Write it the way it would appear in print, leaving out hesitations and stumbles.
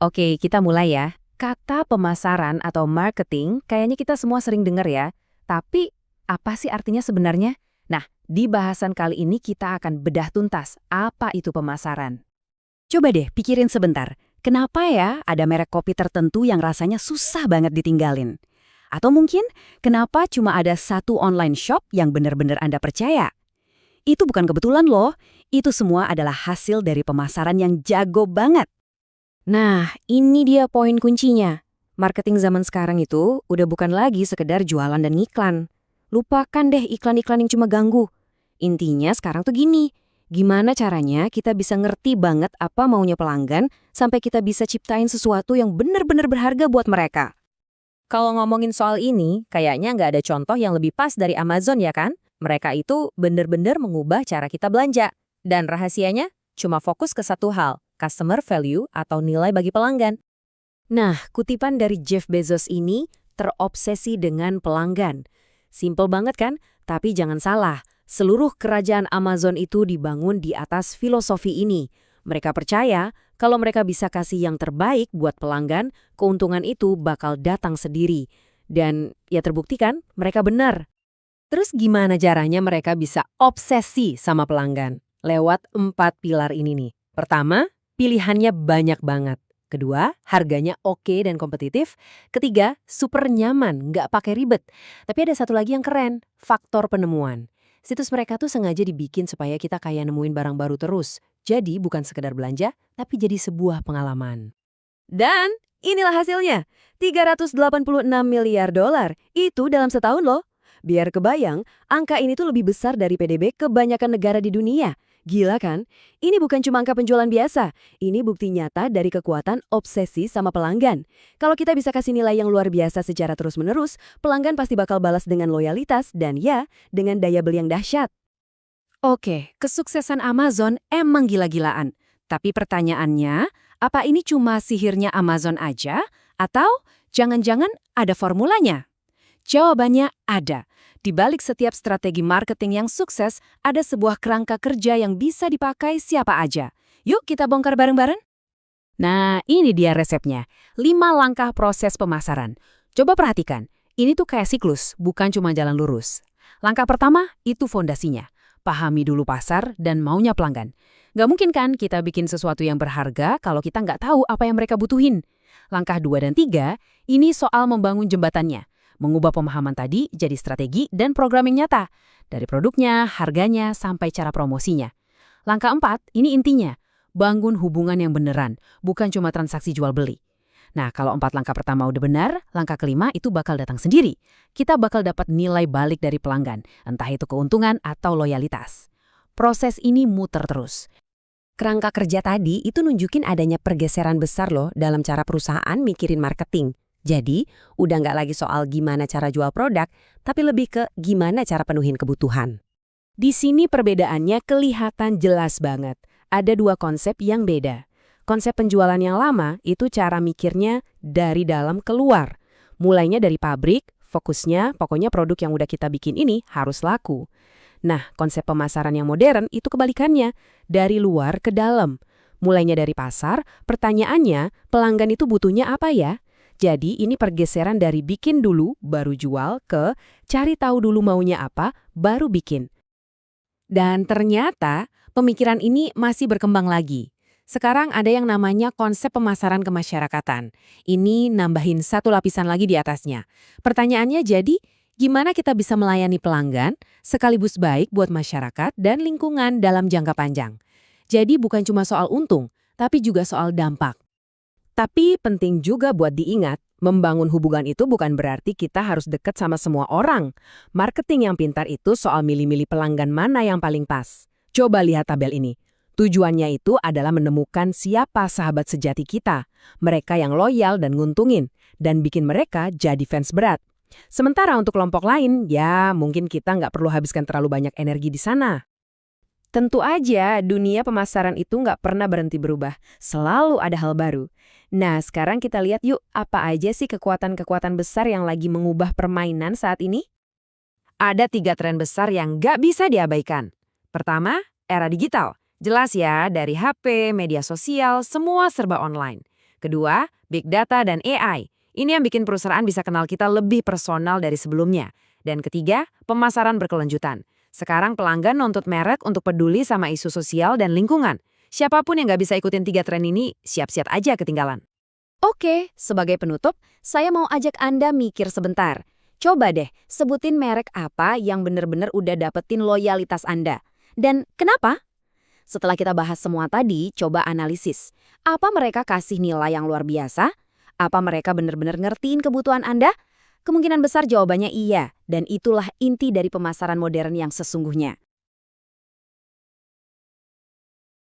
Oke, kita mulai ya. Kata pemasaran atau marketing kayaknya kita semua sering dengar ya. Tapi apa sih artinya sebenarnya? Nah, di bahasan kali ini kita akan bedah tuntas apa itu pemasaran. Coba deh pikirin sebentar, kenapa ya ada merek kopi tertentu yang rasanya susah banget ditinggalin? Atau mungkin kenapa cuma ada satu online shop yang benar-benar Anda percaya? Itu bukan kebetulan loh, itu semua adalah hasil dari pemasaran yang jago banget. Nah, ini dia poin kuncinya. Marketing zaman sekarang itu udah bukan lagi sekedar jualan dan iklan. Lupakan deh iklan-iklan yang cuma ganggu. Intinya sekarang tuh gini, gimana caranya kita bisa ngerti banget apa maunya pelanggan sampai kita bisa ciptain sesuatu yang benar-benar berharga buat mereka. Kalau ngomongin soal ini, kayaknya nggak ada contoh yang lebih pas dari Amazon ya kan? Mereka itu bener-bener mengubah cara kita belanja. Dan rahasianya cuma fokus ke satu hal, customer value atau nilai bagi pelanggan. Nah, kutipan dari Jeff Bezos ini terobsesi dengan pelanggan. Simple banget kan? Tapi jangan salah, seluruh kerajaan Amazon itu dibangun di atas filosofi ini. Mereka percaya kalau mereka bisa kasih yang terbaik buat pelanggan, keuntungan itu bakal datang sendiri. Dan ya terbukti kan, mereka benar. Terus gimana caranya mereka bisa obsesi sama pelanggan? Lewat 4 pilar ini nih. Pertama, pilihannya banyak banget. Kedua, harganya oke dan kompetitif. Ketiga, super nyaman, nggak pakai ribet. Tapi ada satu lagi yang keren, faktor penemuan. Situs mereka tuh sengaja dibikin supaya kita kayak nemuin barang baru terus. Jadi bukan sekedar belanja, tapi jadi sebuah pengalaman. Dan inilah hasilnya, 386 miliar dolar. Itu dalam setahun loh. Biar kebayang, angka ini tuh lebih besar dari PDB kebanyakan negara di dunia. Gila kan? Ini bukan cuma angka penjualan biasa. Ini bukti nyata dari kekuatan obsesi sama pelanggan. Kalau kita bisa kasih nilai yang luar biasa secara terus-menerus, pelanggan pasti bakal balas dengan loyalitas dan ya, dengan daya beli yang dahsyat. Oke, kesuksesan Amazon emang gila-gilaan. Tapi pertanyaannya, apa ini cuma sihirnya Amazon aja? Atau jangan-jangan ada formulanya? Jawabannya ada. Di balik setiap strategi marketing yang sukses, ada sebuah kerangka kerja yang bisa dipakai siapa aja. Yuk kita bongkar bareng-bareng. Nah, ini dia resepnya. 5 langkah proses pemasaran. Coba perhatikan, ini tuh kayak siklus, bukan cuma jalan lurus. Langkah pertama, itu fondasinya. Pahami dulu pasar dan maunya pelanggan. Nggak mungkin kan kita bikin sesuatu yang berharga kalau kita nggak tahu apa yang mereka butuhin. Langkah 2 dan 3, ini soal membangun jembatannya. Mengubah pemahaman tadi jadi strategi dan program yang nyata. Dari produknya, harganya, sampai cara promosinya. Langkah 4, ini intinya. Bangun hubungan yang beneran, bukan cuma transaksi jual-beli. Nah, kalau 4 langkah pertama udah benar, langkah kelima itu bakal datang sendiri. Kita bakal dapat nilai balik dari pelanggan, entah itu keuntungan atau loyalitas. Proses ini muter terus. Kerangka kerja tadi itu nunjukin adanya pergeseran besar loh dalam cara perusahaan mikirin marketing. Jadi, udah nggak lagi soal gimana cara jual produk, tapi lebih ke gimana cara penuhin kebutuhan. Di sini perbedaannya kelihatan jelas banget. Ada 2 konsep yang beda. Konsep penjualan yang lama itu cara mikirnya dari dalam keluar. Mulainya dari pabrik, fokusnya pokoknya produk yang udah kita bikin ini harus laku. Nah, konsep pemasaran yang modern itu kebalikannya, dari luar ke dalam. Mulainya dari pasar, pertanyaannya pelanggan itu butuhnya apa ya? Jadi ini pergeseran dari bikin dulu, baru jual, ke cari tahu dulu maunya apa, baru bikin. Dan ternyata pemikiran ini masih berkembang lagi. Sekarang ada yang namanya konsep pemasaran kemasyarakatan. Ini nambahin satu lapisan lagi di atasnya. Pertanyaannya jadi, gimana kita bisa melayani pelanggan sekaligus baik buat masyarakat dan lingkungan dalam jangka panjang? Jadi bukan cuma soal untung, tapi juga soal dampak. Tapi penting juga buat diingat, membangun hubungan itu bukan berarti kita harus dekat sama semua orang. Marketing yang pintar itu soal milih-milih pelanggan mana yang paling pas. Coba lihat tabel ini. Tujuannya itu adalah menemukan siapa sahabat sejati kita, mereka yang loyal dan nguntungin, dan bikin mereka jadi fans berat. Sementara untuk kelompok lain, ya mungkin kita nggak perlu habiskan terlalu banyak energi di sana. Tentu aja dunia pemasaran itu nggak pernah berhenti berubah. Selalu ada hal baru. Nah, sekarang kita lihat yuk apa aja sih kekuatan-kekuatan besar yang lagi mengubah permainan saat ini? Ada 3 tren besar yang nggak bisa diabaikan. Pertama, era digital. Jelas ya, dari HP, media sosial, semua serba online. Kedua, big data dan AI. Ini yang bikin perusahaan bisa kenal kita lebih personal dari sebelumnya. Dan ketiga, pemasaran berkelanjutan. Sekarang pelanggan nuntut merek untuk peduli sama isu sosial dan lingkungan. Siapapun yang nggak bisa ikutin 3 tren ini, siap-siap aja ketinggalan. Oke, sebagai penutup, saya mau ajak Anda mikir sebentar. Coba deh, sebutin merek apa yang benar-benar udah dapetin loyalitas Anda. Dan kenapa? Setelah kita bahas semua tadi, coba analisis. Apa mereka kasih nilai yang luar biasa? Apa mereka benar-benar ngertiin kebutuhan Anda? Kemungkinan besar jawabannya iya, dan itulah inti dari pemasaran modern yang sesungguhnya.